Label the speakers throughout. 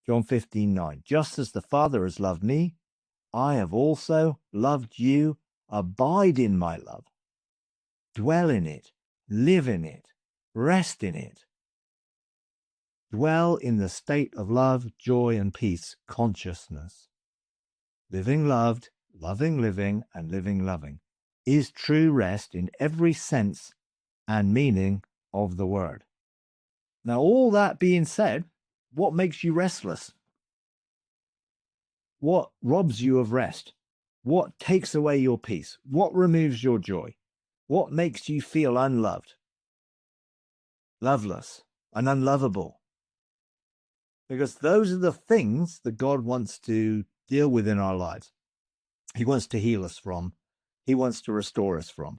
Speaker 1: John 15:9. Just as the Father has loved me, I have also loved you. Abide in my love. Dwell in it. Live in it. Rest in it. Dwell in the state of love, joy, and peace consciousness. Living loved, loving living, and living loving is true rest in every sense and meaning of the word. Now, all that being said, what makes you restless? What robs you of rest? What takes away your peace? What removes your joy? What makes you feel unloved, loveless, and unlovable? Because those are the things that God wants to deal with in our lives. He wants to heal us from. He wants to restore us from.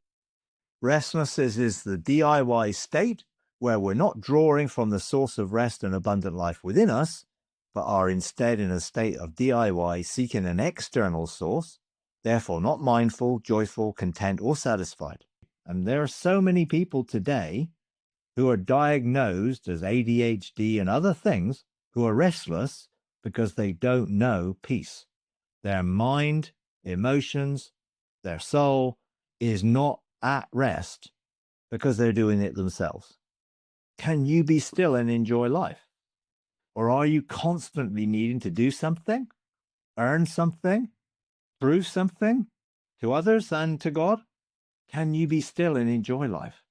Speaker 1: Restlessness is the DIY state where we're not drawing from the source of rest and abundant life within us, but are instead in a state of DIY, seeking an external source, therefore not mindful, joyful, content, or satisfied. And there are so many people today who are diagnosed as ADHD and other things who are restless because they don't know peace. Their mind, emotions, their soul is not at rest because they're doing it themselves. Can you be still and enjoy life? Or are you constantly needing to do something, earn something, prove something to others and to God? Can you be still and enjoy life?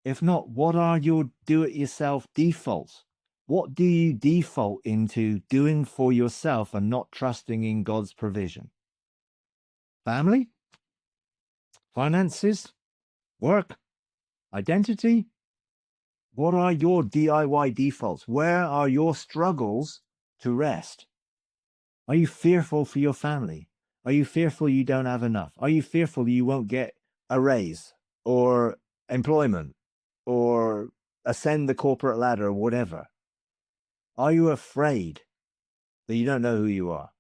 Speaker 1: If not, what are your do-it-yourself defaults? What do you default into doing for yourself and not trusting in God's provision? Family? Finances? Work? Identity? What are your DIY defaults? Where are your struggles to rest? Are you fearful for your family? Are you fearful you don't have enough? Are you fearful you won't get a raise or employment or ascend the corporate ladder or whatever? Are you afraid that you don't know who you are?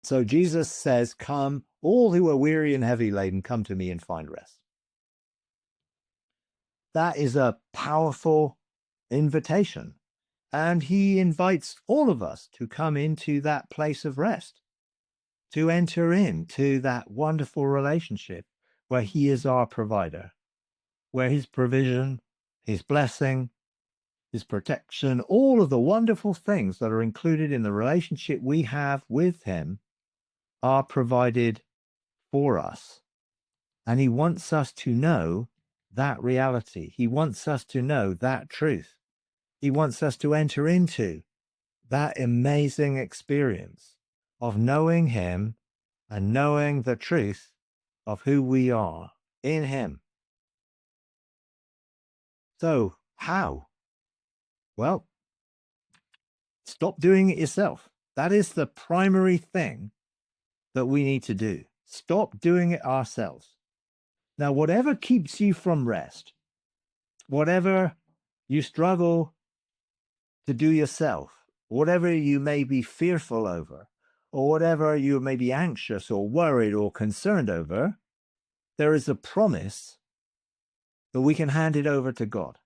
Speaker 1: So Jesus says, come, all who are weary and heavy laden, come to me and find rest. That is a powerful invitation. And he invites all of us to come into that place of rest, to enter into that wonderful relationship where he is our provider, where his provision, his blessing, his protection, all of the wonderful things that are included in the relationship we have with him are provided for us. And he wants us to know that reality. He wants us to know that truth. He wants us to enter into that amazing experience of knowing him and knowing the truth of who we are in him. So how? Well, stop doing it yourself. That is the primary thing that we need to do. Stop doing it ourselves. Now, whatever keeps you from rest, whatever you struggle to do yourself, whatever you may be fearful over, or whatever you may be anxious or worried or concerned over, there is a promise that we can hand it over to God.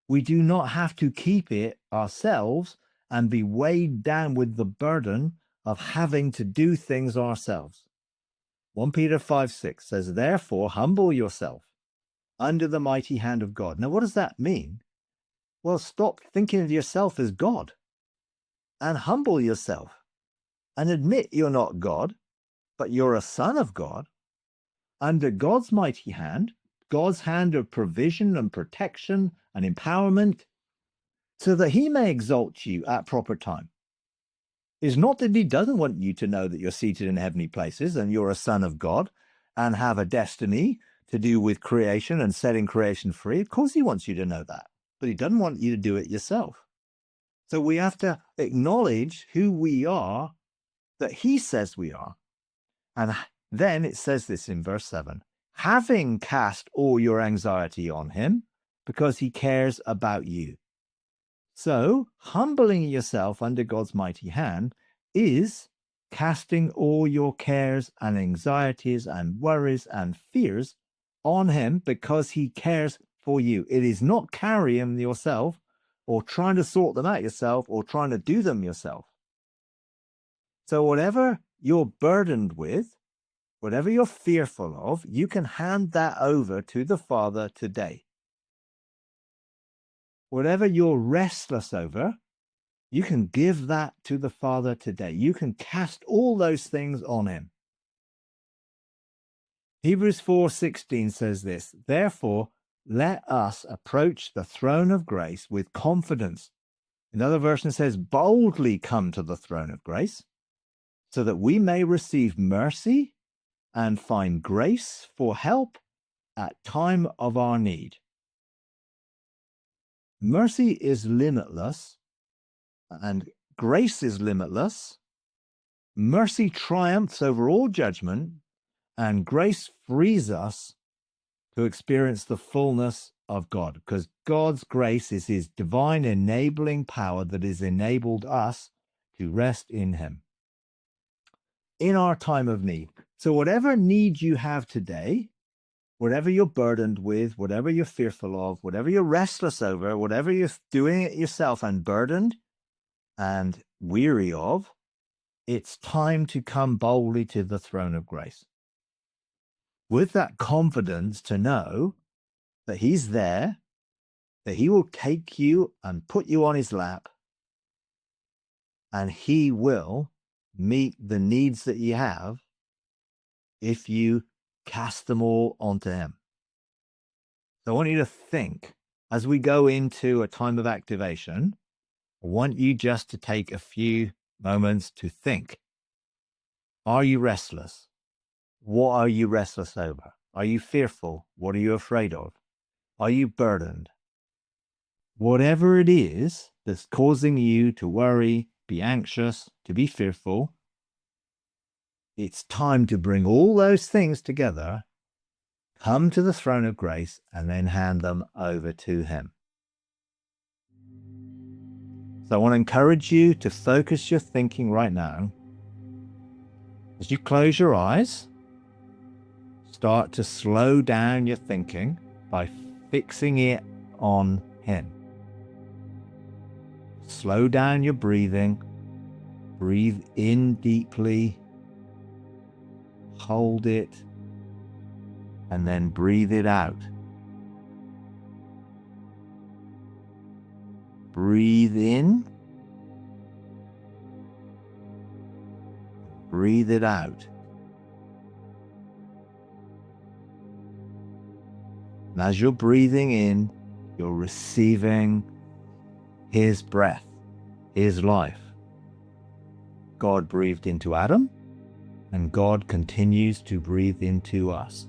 Speaker 1: We do not have to keep it ourselves and be weighed down with the burden of having to do things ourselves. 1 Peter 5:6 says, therefore, humble yourself under the mighty hand of God. Now, what does that mean? Well, stop thinking of yourself as God and humble yourself and admit you're not God, but you're a son of God under God's mighty hand, God's hand of provision and protection and empowerment, so that he may exalt you at proper time. It's not that he doesn't want you to know that you're seated in heavenly places and you're a son of God and have a destiny to do with creation and setting creation free. Of course he wants you to know that, but he doesn't want you to do it yourself. So we have to acknowledge who we are, that he says we are. And then it says this in verse 7, having cast all your anxiety on him because he cares about you. So humbling yourself under God's mighty hand is casting all your cares and anxieties and worries and fears on him because he cares for you. It is not carrying yourself or trying to sort them out yourself or trying to do them yourself. So whatever you're burdened with, whatever you're fearful of, you can hand that over to the Father today. Whatever you're restless over, you can give that to the Father today. You can cast all those things on him. Hebrews 4:16 says this, therefore, let us approach the throne of grace with confidence. Another version says, boldly come to the throne of grace, so that we may receive mercy and find grace for help at time of our need. Mercy is limitless, and grace is limitless. Mercy triumphs over all judgment, and grace frees us to experience the fullness of God, because God's grace is his divine enabling power that has enabled us to rest in him in our time of need. So whatever need you have today, whatever you're burdened with, whatever you're fearful of, whatever you're restless over, whatever you're doing it yourself and burdened and weary of, it's time to come boldly to the throne of grace. With that confidence to know that he's there, that he will take you and put you on his lap, and he will meet the needs that you have if you cast them all onto him. So I want you to think, as we go into a time of activation, I want you just to take a few moments to think. Are you restless? What are you restless over? Are you fearful? What are you afraid of? Are you burdened? Whatever it is that's causing you to worry, be anxious, to be fearful, it's time to bring all those things together, come to the throne of grace, and then hand them over to him. So I want to encourage you to focus your thinking right now. As you close your eyes, start to slow down your thinking by fixing it on him. Slow down your breathing. Breathe in deeply. Hold it. And then breathe it out. Breathe in. Breathe it out. And as you're breathing in, you're receiving his breath, his life. God breathed into Adam, and God continues to breathe into us.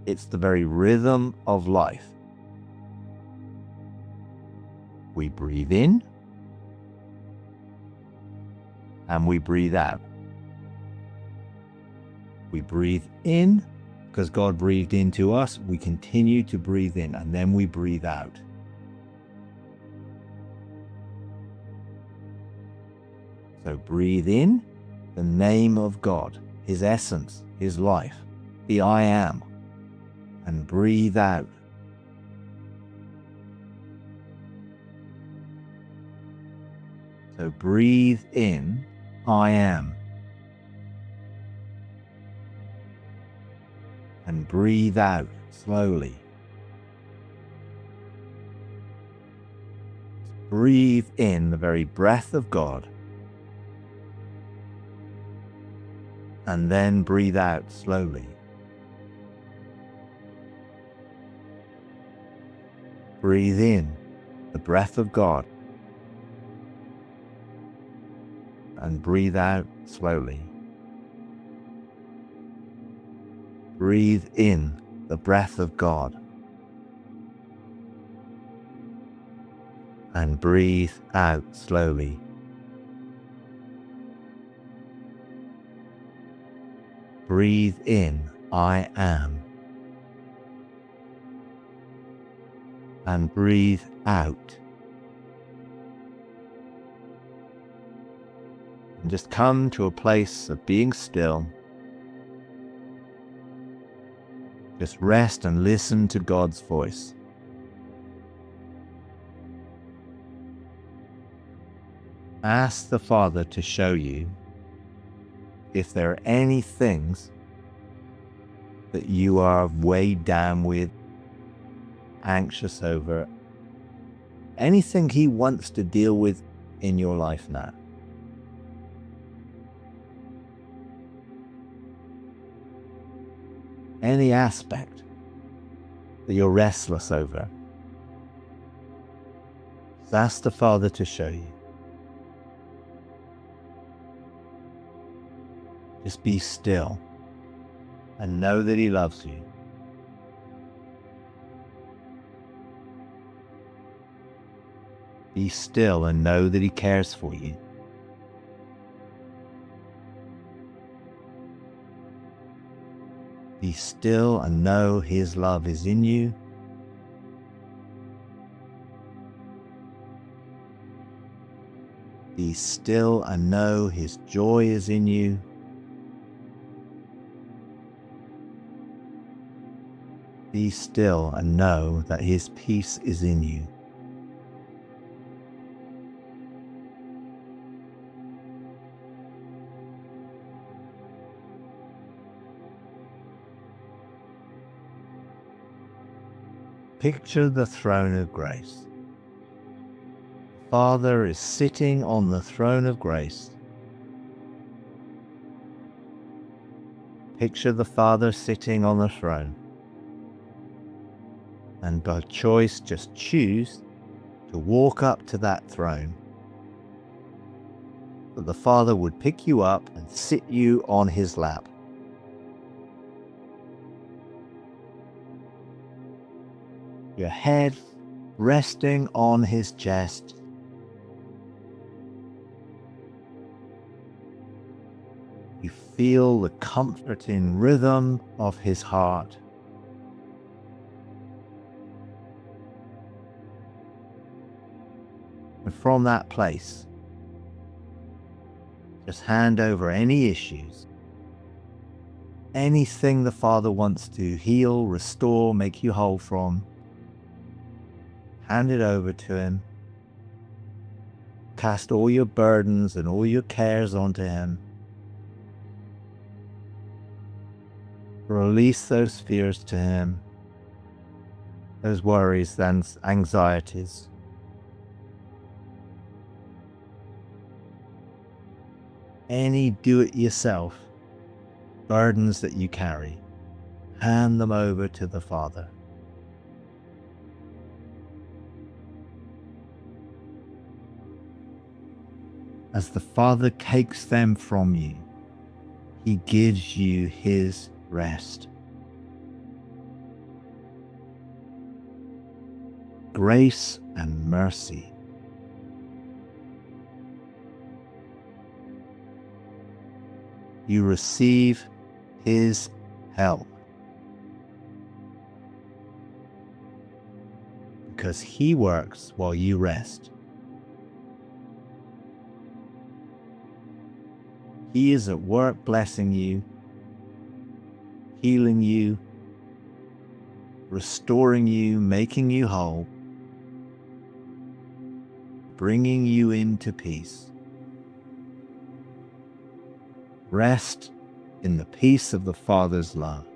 Speaker 1: It's the very rhythm of life. We breathe in, and we breathe out. We breathe in because God breathed into us. We continue to breathe in, and then we breathe out. So breathe in the name of God, his essence, his life, the I am, and breathe out. So breathe in, I am. And breathe out slowly. Breathe in the very breath of God. And then breathe out slowly. Breathe in the breath of God. And breathe out slowly. Breathe in the breath of God. And breathe out slowly. Breathe in, I am. And breathe out. And just come to a place of being still. Just rest and listen to God's voice. Ask the Father to show you if there are any things that you are weighed down with, anxious over, anything He wants to deal with in your life now. Any aspect that you're restless over, just ask the Father to show you. Just be still and know that He loves you. Be still and know that He cares for you. Be still and know His love is in you. Be still and know His joy is in you. Be still and know that His peace is in you. Picture the throne of grace. Father is sitting on the throne of grace. Picture the Father sitting on the throne. And by choice, just choose to walk up to that throne. That the Father would pick you up and sit you on His lap. Your head resting on His chest. You feel the comforting rhythm of His heart. And from that place, just hand over any issues, anything the Father wants to heal, restore, make you whole from. Hand it over to Him. Cast all your burdens and all your cares onto Him. Release those fears to Him, those worries and anxieties. Any do-it-yourself burdens that you carry, hand them over to the Father. As the Father takes them from you, He gives you His rest. Grace and mercy. You receive His help because He works while you rest. He is at work blessing you, healing you, restoring you, making you whole, bringing you into peace. Rest in the peace of the Father's love.